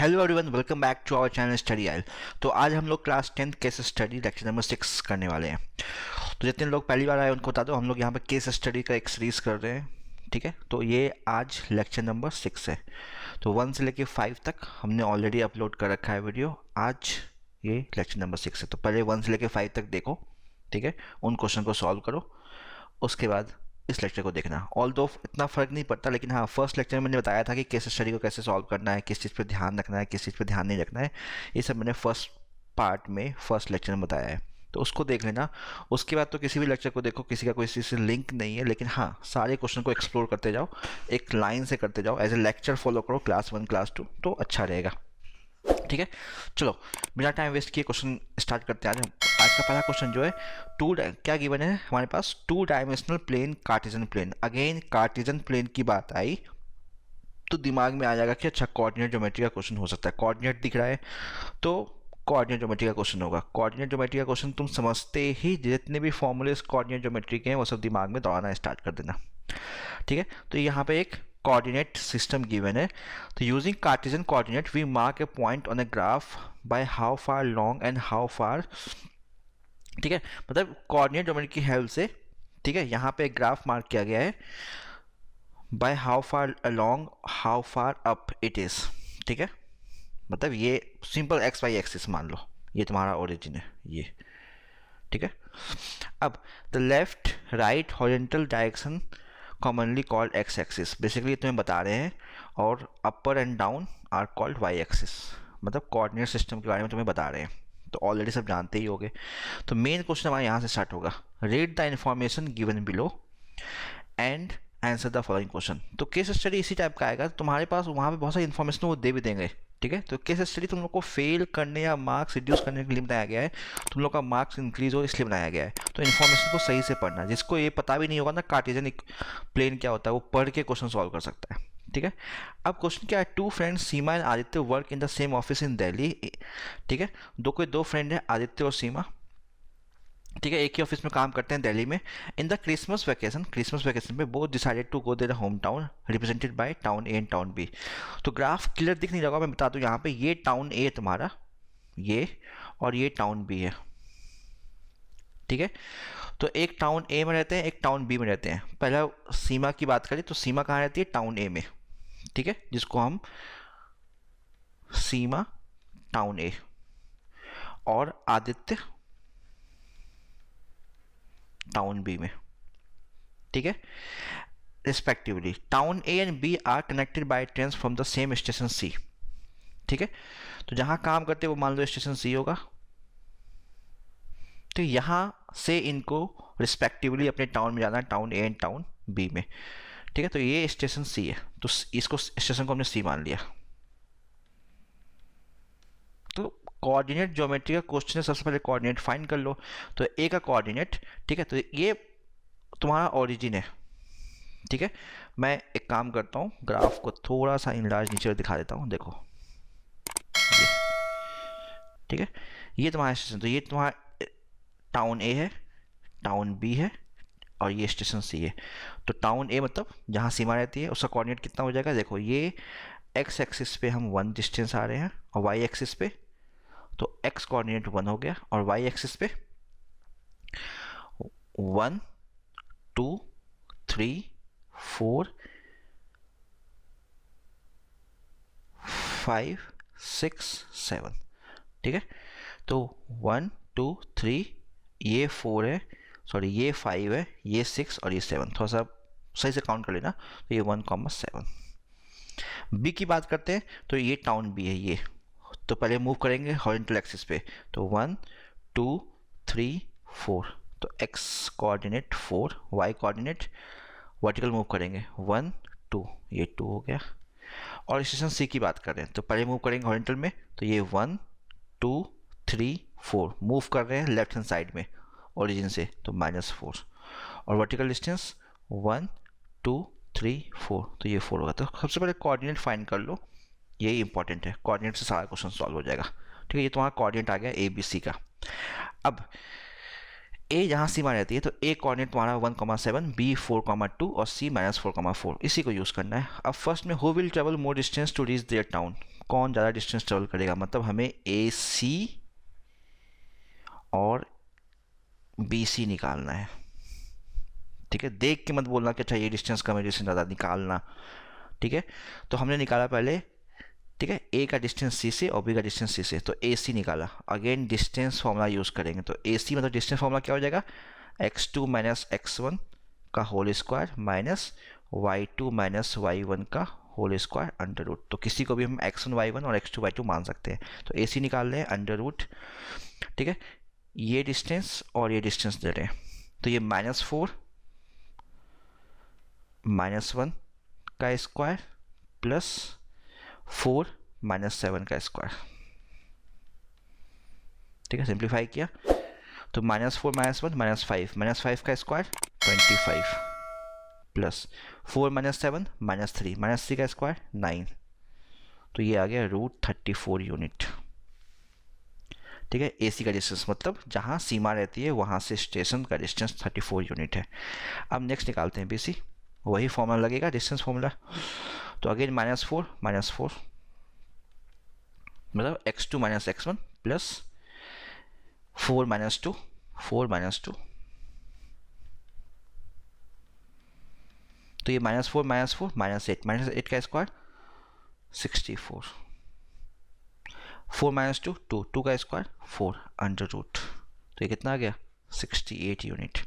Hello everyone, welcome back to our channel study aisle. तो आज हम लोग class 10 case study lecture number 6 करने वाले हैं। तो जितने लोग पहली बार आए उनको बता दो, हम लोग यहाँ पे केस स्टडी का एक सीरीज कर रहे हैं। ठीक है, तो ये आज लेक्चर नंबर 6 है। तो 1 से लेके 5 तक हमने ऑलरेडी अपलोड कर रखा है वीडियो। आज ये लेक्चर नंबर 6 है, तो पहले 1 से लेके 5 तक देखो। ठीक है, उन क्वेश्चन को सॉल्व करो, उसके बाद इस लेक्चर को देखना। ऑल दो इतना फ़र्क नहीं पड़ता, लेकिन हाँ, फर्स्ट लेक्चर में मैंने बताया था कि केस स्टडी को कैसे सॉल्व करना है, किस चीज़ पे ध्यान रखना है, किस चीज़ पे ध्यान नहीं रखना है। ये सब मैंने फर्स्ट पार्ट में फर्स्ट लेक्चर में बताया है, तो उसको देख लेना। उसके बाद तो किसी भी लेक्चर को देखो, किसी का कोई चीज़ से लिंक नहीं है, लेकिन हाँ, सारे क्वेश्चन को एक्सप्लोर करते जाओ, एक लाइन से करते जाओ, एज ए लेक्चर फॉलो करो क्लास 1 क्लास 2, तो अच्छा रहेगा। ठीक है, चलो बिना टाइम वेस्ट किए क्वेश्चन स्टार्ट करते हैं। आज का पहला क्वेश्चन जो है क्या गिवन है हमारे पास, 2 dimensional plane Cartesian plane. Again Cartesian plane की बात आई तो दिमाग में आ जाएगा कि अच्छा कोऑर्डिनेट ज्योमेट्री का क्वेश्चन हो सकता है। कोऑर्डिनेट दिख रहा है तो कोऑर्डिनेट ज्योमेट्री का क्वेश्चन होगा। कोऑर्डिनेट ज्योमेट्री का क्वेश्चन तुम समझते ही जितने भी फॉर्मूले कोऑर्डिनेट ज्योमेट्री के हैं वो सब दिमाग में दौड़ाना स्टार्ट कर देना। ठीक है, तो यहाँ पे एक कोऑर्डिनेट सिस्टम गिवन है। तो using Cartesian coordinate we mark a point on a graph by how far long and how far. ठीक है, मतलब कोऑर्डिनेट ज्योमेट्री की हेल्प से, ठीक है, यहाँ पे एक ग्राफ मार्क किया गया है bye how far along how far up it is. ठीक है, मतलब ये सिंपल एक्स वाई एक्सिस मान लो, ये तुम्हारा ओरिजिन है ये। ठीक है, अब the left right horizontal direction commonly called x axis, basically तुम्हें बता रहे हैं, और upper and down are called y axis, मतलब कोऑर्डिनेट सिस्टम के बारे में तुम्हें बता रहे हैं, तो ऑलरेडी सब जानते ही होंगे। तो मेन क्वेश्चन हमारा यहाँ से स्टार्ट होगा, read the information given below and answer the following question. तो केस स्टडी इसी टाइप का आएगा, तुम्हारे पास वहाँ पे बहुत सारी इन्फॉर्मेशन वो दे भी देंगे। ठीक है, तो केस स्टडी तुम लोग को फेल करने या मार्क्स रिड्यूस करने के लिए बनाया गया है, तुम लोग का मार्क्स इंक्रीज हो इसलिए बनाया गया है। तो इन्फॉर्मेशन को सही से पढ़ना, जिसको ये पता भी नहीं होगा ना कार्टेशियन प्लेन क्या होता है, वो पढ़ के क्वेश्चन सॉल्व कर सकता है। ठीक है, अब क्वेश्चन क्या है, 2 friends Seema and Aditya work in the same office in Delhi. ठीक है, दो फ्रेंड है आदित्य और सीमा, ठीक है, एक ही ऑफिस में काम करते हैं दिल्ली में। इन द क्रिसमस वैकेशन पे both decided to go there home town represented by town A and town B. तो ग्राफ क्लियर दिख नहीं रहा, मैं बता दूं, यहाँ पे ये टाउन ए तुम्हारा ये, और ये टाउन बी है। ठीक है, तो एक टाउन ए में रहते हैं, एक टाउन बी में रहते हैं। पहला सीमा की बात करें तो सीमा कहाँ रहती है, टाउन ए में। ठीक है, जिसको हम सीमा टाउन ए, और आदित्य टाउन बी में। ठीक है, respectively town A and b are connected by trains from the same station c. ठीक है, तो जहां काम करते हैं वो मान लो स्टेशन सी होगा, तो यहां से इनको रिस्पेक्टिवली अपने टाउन में जाना है, town A and town B में। ठीक है, तो ये स्टेशन सी है, तो इसको स्टेशन को हमने सी मान लिया। तो कोऑर्डिनेट ज्योमेट्री का क्वेश्चन है, सबसे पहले कोऑर्डिनेट फाइंड कर लो। तो ए का कोऑर्डिनेट, ठीक है, तो ये तुम्हारा ओरिजिन है। ठीक है, मैं एक काम करता हूँ, ग्राफ को थोड़ा सा इनलार्ज नीचे दिखा देता हूँ, देखो ये। ठीक है, ये तुम्हारा स्टेशन, तो ये तुम्हारा टाउन ए है, टाउन बी है, और ये स्टेशन सी है। तो टाउन ए मतलब जहाँ सीमा रहती है उसका कोऑर्डिनेट कितना हो जाएगा, देखो ये एक्स एक्सिस पे हम 1 डिस्टेंस आ रहे हैं, और वाई एक्सिस पे तो एक्स कोऑर्डिनेट 1 हो गया, और वाई एक्सिस पे 1 2 3 4 5 6 7। ठीक है, तो 1 2 3, ये 4 है, सॉरी ये 5 है, ये 6 और ये 7, थोड़ा सा सही से काउंट कर लेना। तो ये 1,7। बी की बात करते हैं, तो ये टाउन बी है ये, तो पहले मूव करेंगे हॉरिजॉन्टल एक्सिस पे, तो 1 2 3 4, तो X coordinate 4, Y coordinate vertical move करेंगे 1 2, ये 2 हो गया। और स्टेशन सी की बात कर रहे हैं, तो पहले मूव करेंगे हॉरिजॉन्टल में, तो ये 1 2 3 4 मूव कर रहे हैं लेफ्ट हैंड साइड में ओरिजिन से, तो -4, और वर्टिकल डिस्टेंस 1 2 3 4, तो ये 4 होगा। तो सबसे पहले कोऑर्डिनेट फाइंड कर लो, ये इंपॉर्टेंट है, कोऑर्डिनेट से सारा क्वेश्चन सॉल्व हो जाएगा। ठीक है, ये तुम्हारा कोऑर्डिनेट आ गया ए बी सी का। अब ए जहाँ सीमा रहती है, तो ए कोऑर्डिनेट तुम्हारा 1,7, बी 4,2 और सी -4,4, इसी को यूज़ करना है। अब फर्स्ट में who will travel more distance to reach their town, कौन ज़्यादा डिस्टेंस ट्रेवल करेगा, मतलब हमें ए सी और बी सी निकालना है। ठीक है, देख के मत बोलना कि अच्छा ये डिस्टेंस कम है डिस्टेंस ज़्यादा, निकालना। ठीक है, तो हमने निकाला पहले, ठीक है, ए का डिस्टेंस सी से और बी का डिस्टेंस सी से, तो ए सी निकाला। अगेन डिस्टेंस फॉर्मूला यूज़ करेंगे, तो ए सी मतलब डिस्टेंस फॉर्मूला क्या हो जाएगा, x2 माइनस x1 का whole square minus y2 minus y1 का होल स्क्वायर अंडर रूट। तो किसी को भी हम x1 y1 और x2 y2 मान सकते हैं। तो ए सी निकाल रहे हैं अंडर रूट, ठीक है, ये डिस्टेंस और ये डिस्टेंस दे रहे हैं, तो ये -4 -1 का स्क्वायर प्लस 4 -7 का स्क्वायर। ठीक है, सिंप्लीफाई किया तो -4 -1 -5 का स्क्वायर 25 प्लस 4 -7 -3 का स्क्वायर 9, तो ये आ गया √34 यूनिट। ठीक है, एसी का डिस्टेंस मतलब जहाँ सीमा रहती है वहाँ से स्टेशन का डिस्टेंस 34 यूनिट है। अब नेक्स्ट निकालते हैं बीसी, वही फॉर्मूला लगेगा डिस्टेंस फॉर्मूला। तो अगेन -4 मतलब x2 माइनस x1 प्लस 4 -2 तो ये -4 -8 का स्क्वायर 64, 4 -2 2 का स्क्वायर 4 अंडर रूट, तो ये कितना आ गया 68 यूनिट।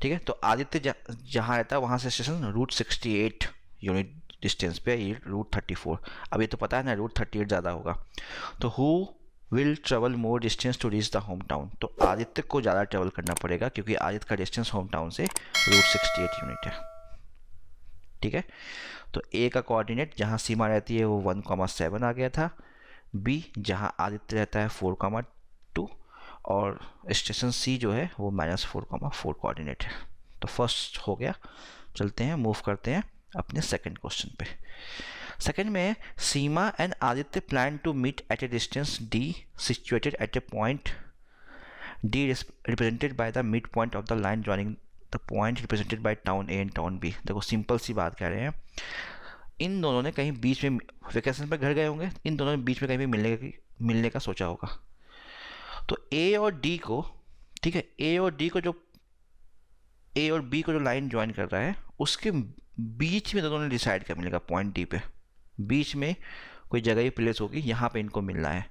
ठीक है, तो आदित्य जहाँ रहता है वहाँ से स्टेशन √68 यूनिट डिस्टेंस पे, ये √34। अब ये तो पता है ना √38 ज़्यादा होगा, तो who will travel more distance to reach the home town, तो आदित्य को ज़्यादा ट्रेवल करना पड़ेगा क्योंकि आदित्य का डिस्टेंस होम टाउन से √68 यूनिट है। ठीक है, तो ए का कोऑर्डिनेट जहाँ सीमा रहती है वो 1,7 आ गया था, बी जहाँ आदित्य रहता है 4,2 और स्टेशन सी जो है वो -4,4 कोऑर्डिनेट है। तो फर्स्ट हो गया, चलते हैं मूव करते हैं अपने सेकंड क्वेश्चन पे। सेकंड में Seema and Aditya plan to meet at a distance d situated at a point d represented by the mid point of the line joining the point represented by town A and town b. देखो simple सी बात कह रहे हैं, इन दोनों ने कहीं बीच में वेकेशन पर घर गए होंगे, इन दोनों ने बीच में कहीं भी मिलने का सोचा होगा। तो ए और डी को, ठीक है, ए और बी को जो लाइन ज्वाइन कर रहा है उसके बीच में दोनों ने डिसाइड कर मिलेगा, पॉइंट डी पे बीच में कोई जगह ही प्लेस होगी, यहाँ पे इनको मिलना है।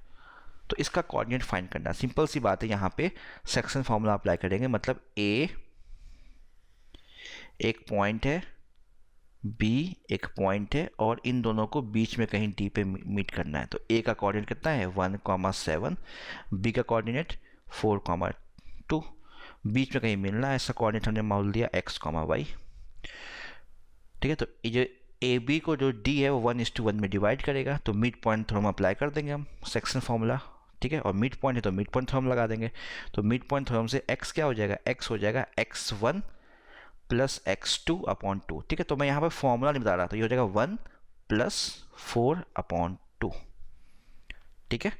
तो इसका कोऑर्डिनेट फाइंड करना है, सिंपल सी बात है, यहाँ पे सेक्शन फॉर्मूला अप्लाई करेंगे, मतलब ए एक पॉइंट है, बी एक पॉइंट है और इन दोनों को बीच में कहीं डी पे मीट करना है। तो ए का कोऑर्डिनेट कितना है 1,7, बी का कोऑर्डिनेट 4,2, बीच में कहीं मिलना है, ऐसा कोऑर्डिनेट हमने मान लिया x, y। ठीक है, तो ये जो ए बी को जो डी है वो 1:1 में डिवाइड करेगा, तो मिड पॉइंट थ्योरम अप्लाई कर देंगे हम, सेक्शन फॉर्मूला। ठीक है, और मिड पॉइंट है तो मिड पॉइंट थ्योरम लगा देंगे। तो मिड पॉइंट थ्योरम से x क्या हो जाएगा, x हो जाएगा x1 प्लस x2/2। ठीक है, तो मैं यहाँ पर फॉर्मूला नहीं बता रहा, तो ये हो जाएगा 1 + 4/2। ठीक है,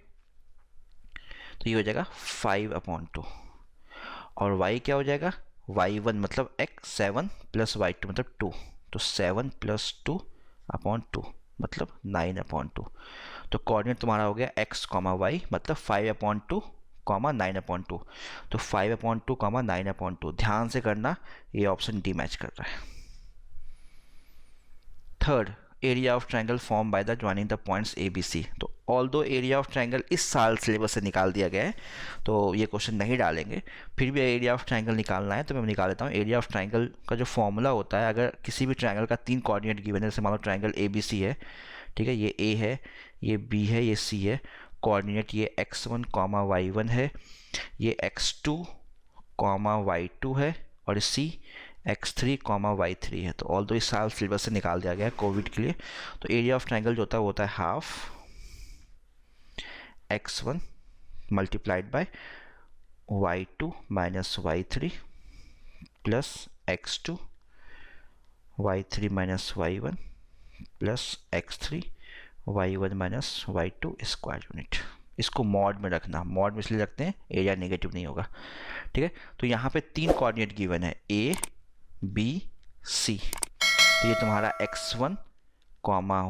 तो ये हो जाएगा 5/2 और y क्या हो जाएगा, y1 मतलब x 7 + y2 मतलब 2, तो 7 + 2/2 मतलब 9/2। तो कोऑर्डिनेट तुम्हारा हो गया x, y मतलब 5/2 9/2, तो 5/2 9/2। ध्यान से करना, ये ऑप्शन डी मैच कर रहा है। Third, area of triangle form by the joining the points A B C. तो ऑल्दो एरिया ऑफ ट्रायंगल इस साल सिलेबस से निकाल दिया गया है तो ये क्वेश्चन नहीं डालेंगे, फिर भी एरिया ऑफ ट्रायंगल निकालना है तो मैं निकाल लेता हूँ। एरिया ऑफ ट्रायंगल का जो फॉर्मूला होता है, अगर किसी भी ट्रायंगल का 3 कोऑर्डिनेट गिवन है, जैसे मान लो ट्रायंगल ए बी सी है, ठीक है, ये ए है, ये बी है, ये सी है, कोऑर्डिनेट ये x1, y1 है, ये x2, y2 है और सी x3, y3 है। तो ऑल दो इस साल सिलेबस से निकाल दिया गया है कोविड के लिए। तो एरिया ऑफ ट्रायंगल जो होता है वो होता है half x1 multiplied by y2 minus y3 plus x2 y3 minus y1 plus x3 y1 minus y2 square unit. इसको मॉड में रखना, मॉड में इसलिए रखते हैं एरिया नेगेटिव नहीं होगा। ठीक है, तो यहाँ पे 3 कोऑर्डिनेट गिवन है a b c, तो ये तुम्हारा x1,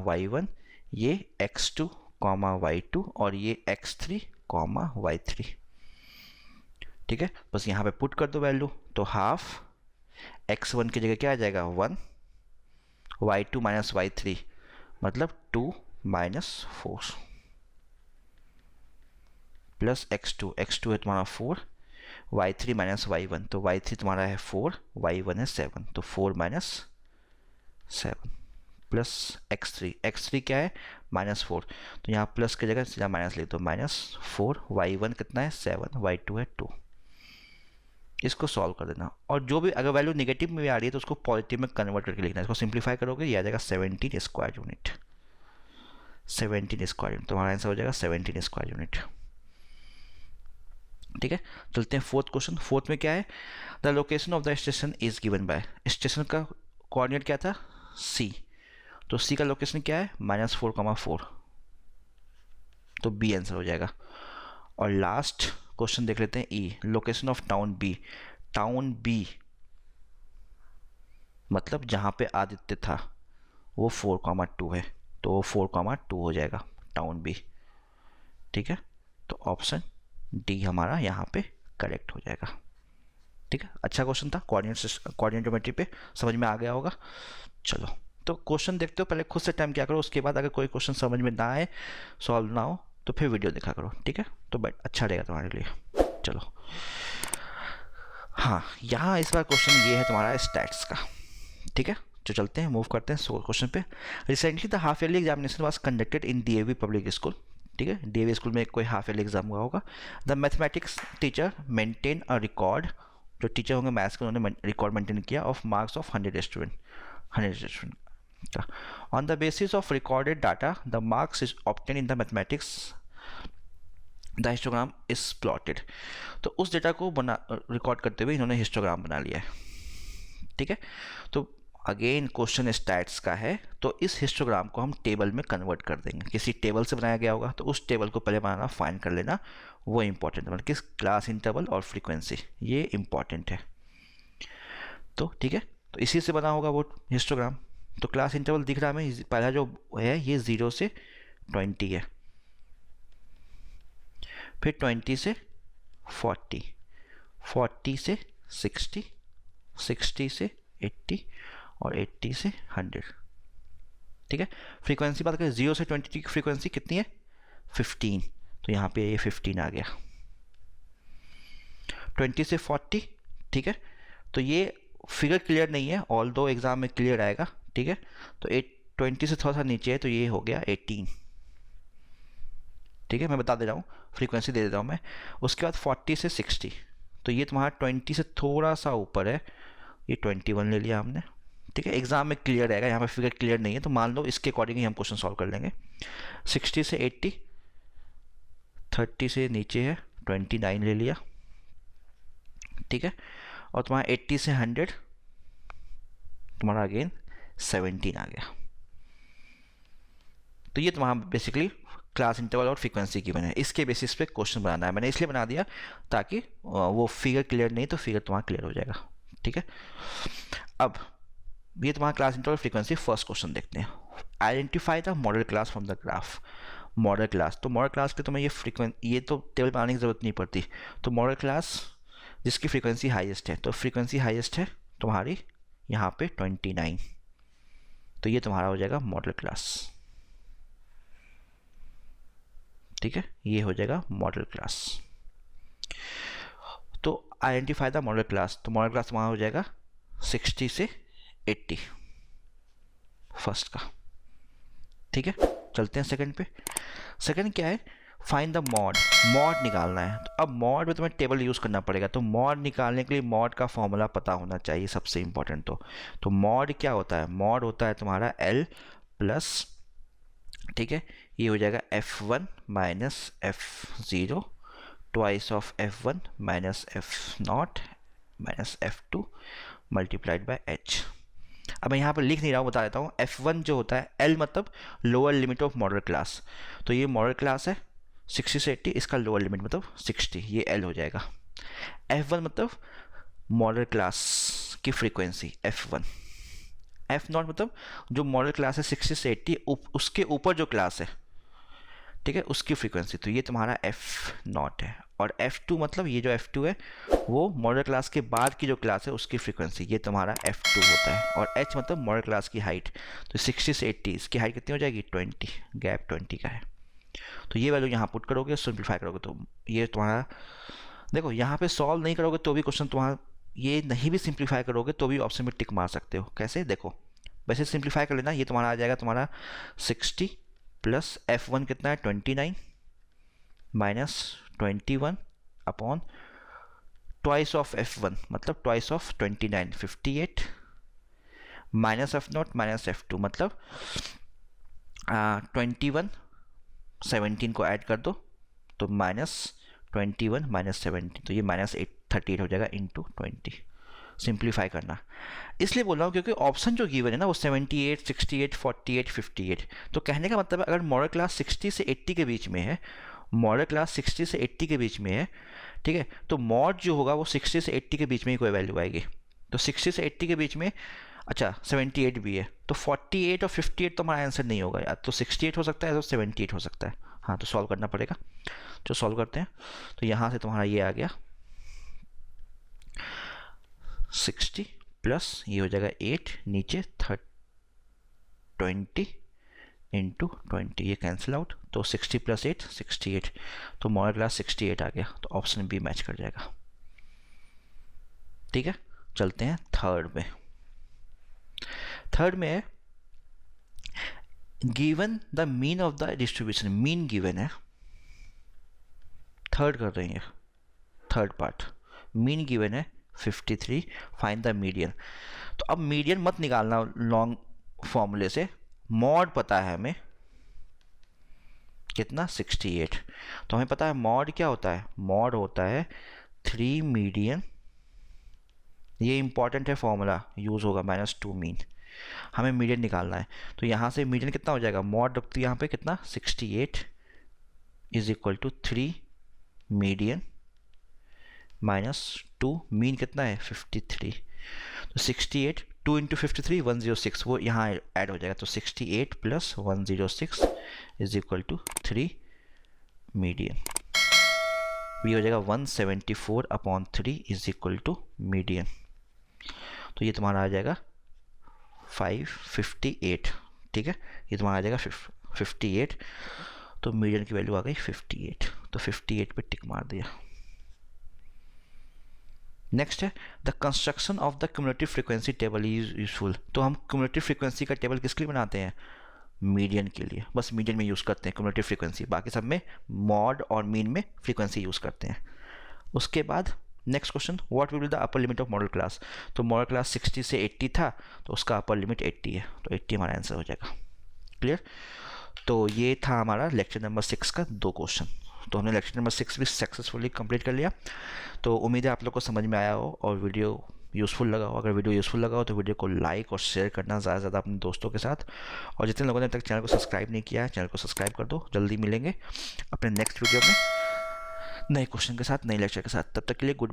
y1, ये x2, कॉमा y2 और ये x3 कॉमा y3। ठीक है, बस यहाँ पे पुट कर दो वैल्यू, तो हाफ x1 की जगह क्या आ जाएगा 1, y2 माइनस y3 मतलब 2 माइनस 4 प्लस x2 है तुम्हारा 4, y3 माइनस y1 तो y3 तुम्हारा है 4, y1 है 7 तो 4 माइनस 7 प्लस x3 क्या है -4 तो यहाँ प्लस की जगह सीधा माइनस लिख दो -4, y1 कितना है 7, y2 है 2। इसको सॉल्व कर देना और जो भी अगर वैल्यू नेगेटिव में भी आ रही है तो उसको पॉजिटिव में कन्वर्ट करके लिखना है। इसको सिंप्लीफाई करोगे ये आ जाएगा 17 स्क्वायर यूनिट। 17 स्क्वायर यूनिट तुम्हारा आंसर हो जाएगा 17 स्क्वायर यूनिट। ठीक है, चलते हैं फोर्थ क्वेश्चन। फोर्थ में क्या है, the location of the station is given by, station का कोऑर्डिनेट क्या था C, तो C का लोकेशन क्या है -4,4 तो B आंसर हो जाएगा। और लास्ट क्वेश्चन देख लेते हैं E, location of town B, town B मतलब जहाँ पे आदित्य था वो 4,2 है तो वो 4,2 हो जाएगा टाउन B। ठीक है, तो ऑप्शन डी हमारा यहाँ पे करेक्ट हो जाएगा। ठीक है, अच्छा क्वेश्चन था, कोऑर्डिनेट ज्योमेट्री पे समझ में आ गया होगा। चलो तो क्वेश्चन देखते हो, पहले खुद से टाइम क्या करो, उसके बाद अगर कोई क्वेश्चन समझ में ना आए, सॉल्व ना हो तो फिर वीडियो देखा करो। ठीक है, तो बट अच्छा रहेगा तुम्हारे लिए। चलो हाँ, यहाँ इस बार क्वेश्चन ये है तुम्हारा स्टैट्स का। ठीक है, जो चलते हैं मूव करते हैं क्वेश्चन पे। Recently the half yearly examination was conducted in DAV public school. ठीक है, DAV स्कूल में कोई हाफ ईयरली एग्जाम हुआ होगा। The mathematics teacher maintain a record, जो टीचर होंगे मैथ्स के उन्होंने रिकॉर्ड मेंटेन किया ऑफ मार्क्स ऑफ 100 स्टूडेंट का। On the basis of recorded data the marks is obtain in the mathematics the histogram is plotted. तो उस data को बना रिकॉर्ड करते हुए इन्होंने हिस्टोग्राम बना लिया है। ठीक है, तो अगेन क्वेश्चन स्टैट्स का है, तो इस हिस्टोग्राम को हम टेबल में कन्वर्ट कर देंगे। किसी टेबल से बनाया गया होगा तो उस टेबल को पहले बनाना, फाइंड कर लेना, वो इंपॉर्टेंट है, मतलब किस क्लास इंटरवल और फ्रीक्वेंसी, ये इंपॉर्टेंट है। तो ठीक है, तो इसी से बना होगा वो हिस्टोग्राम। तो क्लास इंटरवल दिख रहा है हमें, पहला जो है ये 0 से 20 है, फिर 20 से 40, 40 से 60, 60 से 80 और 80 से 100। ठीक है, फ्रीक्वेंसी बात करें 0 से 20 की फ्रीक्वेंसी कितनी है 15, तो यहाँ पे ये 15 आ गया। 20 से 40, ठीक है, तो ये फिगर क्लियर नहीं है, ऑल दो एग्जाम में क्लियर आएगा। ठीक है, तो 20 से थोड़ा सा नीचे है तो ये हो गया 18। ठीक है, मैं बता दे रहा हूँ, फ्रीक्वेंसी दे देता हूँ मैं। उसके बाद 40 से 60, तो ये तुम्हारा 20 से थोड़ा सा ऊपर है, ये 21 ले लिया हमने। ठीक है, एग्जाम में क्लियर रहेगा, यहाँ पे फिगर क्लियर नहीं है तो मान लो इसके अकॉर्डिंग ही हम क्वेश्चन सॉल्व कर लेंगे। 60 से 80, 30 से नीचे है 29 ले लिया। ठीक है, और तुम्हारा 80 से 100 तुम्हारा अगेन 17 आ गया। तो ये तुम्हारा बेसिकली क्लास इंटरवल और फ्रीक्वेंसी की बने, इसके बेसिस पे क्वेश्चन बनाना है। मैंने इसलिए बना दिया ताकि वो फिगर क्लियर नहीं तो फिगर तुम्हारा क्लियर हो जाएगा। ठीक है, अब ये तुम्हारा class interval frequency. First question देखते हैं, identify the model class from the graph. Model class, तो मॉडल क्लास के तुम्हें ये तो टेबल बनाने की जरूरत नहीं पड़ती। तो मॉडल क्लास जिसकी फ्रीक्वेंसी हाईएस्ट है, तो फ्रीक्वेंसी हाईएस्ट है तुम्हारी यहाँ पे 29, तो ये तुम्हारा हो जाएगा मॉडल क्लास। ठीक है, ये हो जाएगा मॉडल क्लास। तो आइडेंटिफाई द मॉडल क्लास, तो मॉडल क्लास तुम्हारा हो जाएगा 60 से 80 फर्स्ट का। ठीक है, चलते हैं सेकंड पे। सेकंड क्या है, फाइंड द मॉड, मॉड निकालना है। तो अब मॉड में तुम्हें टेबल यूज़ करना पड़ेगा, तो मॉड निकालने के लिए मॉड का फॉर्मूला पता होना चाहिए सबसे इंपॉर्टेंट। तो मॉड क्या होता है, मॉड होता है तुम्हारा L प्लस, ठीक है, ये हो जाएगा F1 minus F0 twice of F1 minus F0 minus F2 multiplied by H। अब मैं यहाँ पर लिख नहीं रहा हूँ, बता देता हूँ। F1 जो होता है, L मतलब lower limit of model class, तो ये मॉडल क्लास है 60 से 80, इसका लोअर लिमिट मतलब 60, ये L हो जाएगा। F1 मतलब मॉडल क्लास की फ्रीक्वेंसी F1, F0 मतलब जो मॉडल क्लास है 60 से 80 उसके ऊपर जो क्लास है। ठीक है, उसकी फ्रीक्वेंसी। तो ये तुम्हारा F0 है, और F2 मतलब ये जो F2 है वो मॉडल क्लास के बाद की जो क्लास है उसकी फ्रीक्वेंसी, ये तुम्हारा F2 होता है। और H मतलब मॉडल क्लास की हाइट। तो 60 से 80 इसकी हाइट कितनी हो जाएगी, 20, गैप 20 का है। तो ये वैल्यू यहाँ पुट करोगे, सिंप्लीफाई करोगे तो ये तुम्हारा, देखो यहाँ पे सॉल्व नहीं करोगे तो भी क्वेश्चन तुम्हारा, ये नहीं भी सिंप्लीफाई करोगे तो भी ऑप्शन में टिक मार सकते हो। कैसे, देखो वैसे सिंप्लीफाई कर लेना, ये तुम्हारा आ जाएगा तुम्हारा 60 प्लस F1 कितना है 29 minus 21 upon twice of F1 मतलब twice of 29 58 minus F0 minus F2 मतलब 21 17 को ऐड कर दो तो माइनस 21 माइनस 17, तो ये माइनस 38 हो जाएगा इंटू 20। सिंप्लीफाई करना इसलिए बोल रहा हूँ क्योंकि ऑप्शन जो गिवन है ना वो 78 68 48 58। तो कहने का मतलब है अगर मॉडल क्लास 60 से 80 के बीच में है, मॉडल क्लास 60 से 80 के बीच में है, ठीक है, तो मॉड जो होगा वो 60 से 80 के बीच में ही कोई वैल्यू आएगी। तो 60 से 80 के बीच में, अच्छा 78 भी है, तो 48 और 58 तो हमारा आंसर नहीं होगा, या तो 68 हो सकता है या तो 78 हो सकता है। हाँ, तो सॉल्व करना पड़ेगा। जो सॉल्व करते हैं तो यहाँ से तुम्हारा ये आ गया 60 प्लस ये हो जाएगा 8, नीचे 20 इंटू 20, ये कैंसिल आउट, तो 60 प्लस 8 68, तो मॉडल क्लास 68 आ गया। तो ऑप्शन बी मैच कर जाएगा। ठीक है, चलते हैं थर्ड में। थर्ड में है given the mean of the distribution, mean given है। थर्ड कर रहे हैं, थर्ड पार्ट, मीन गिवन है 53, फाइंड द मीडियन। तो अब मीडियन मत निकालना लॉन्ग फॉर्मूले से, मॉड पता है हमें कितना 68। तो हमें पता है मॉड क्या होता है, मॉड होता है 3 मीडियन, ये इंपॉर्टेंट है फॉर्मूला, यूज होगा -2 मीन। हमें मीडियन निकालना है, तो यहाँ से मीडियन कितना हो जाएगा, मॉड रखते यहाँ पे कितना 68 is equal to 3 median -2, mean कितना है 53। तो 68 2 इंटू 53 106, वो यहाँ ऐड हो जाएगा, तो 68 plus 106 is equal to 3 median, ये हो जाएगा 174 upon 3 is equal to median. तो ये तुम्हारा आ जाएगा 558। ठीक है, ये तुम्हारा आ जाएगा 58, तो मीडियन की वैल्यू आ गई 58, तो 58 पे टिक मार दिया। नेक्स्ट है the construction of the cumulative frequency table is useful. तो हम क्यूमुलेटिव फ्रीक्वेंसी का टेबल किसके लिए बनाते हैं, मीडियन के लिए, बस मीडियन में यूज़ करते हैं क्यूमुलेटिव फ्रीक्वेंसी, बाकी सब में मॉड और मीन में फ्रीक्वेंसी यूज़ करते हैं। उसके बाद next question, what will be the upper limit of model class. तो मॉडल क्लास 60 से 80 था, तो उसका अपर लिमिट 80 है, तो 80 हमारा आंसर हो जाएगा। क्लियर। तो ये था हमारा लेक्चर नंबर 6 का 2 क्वेश्चन। तो हमने लेक्चर नंबर 6 भी सक्सेसफुली कंप्लीट कर लिया। तो उम्मीद है आप लोग को समझ में आया हो और वीडियो यूज़फुल लगा हो। अगर वीडियो यूज़फुल लगा हो तो वीडियो को लाइक और शेयर करना ज़्यादा से ज़्यादा अपने दोस्तों के साथ, और जितने लोगों ने अब तक चैनल को सब्सक्राइब नहीं किया है चैनल को सब्सक्राइब कर दो। जल्दी मिलेंगे अपने नेक्स्ट वीडियो में नए क्वेश्चन के साथ, नए लेक्चर के साथ। तब तक के लिए गुड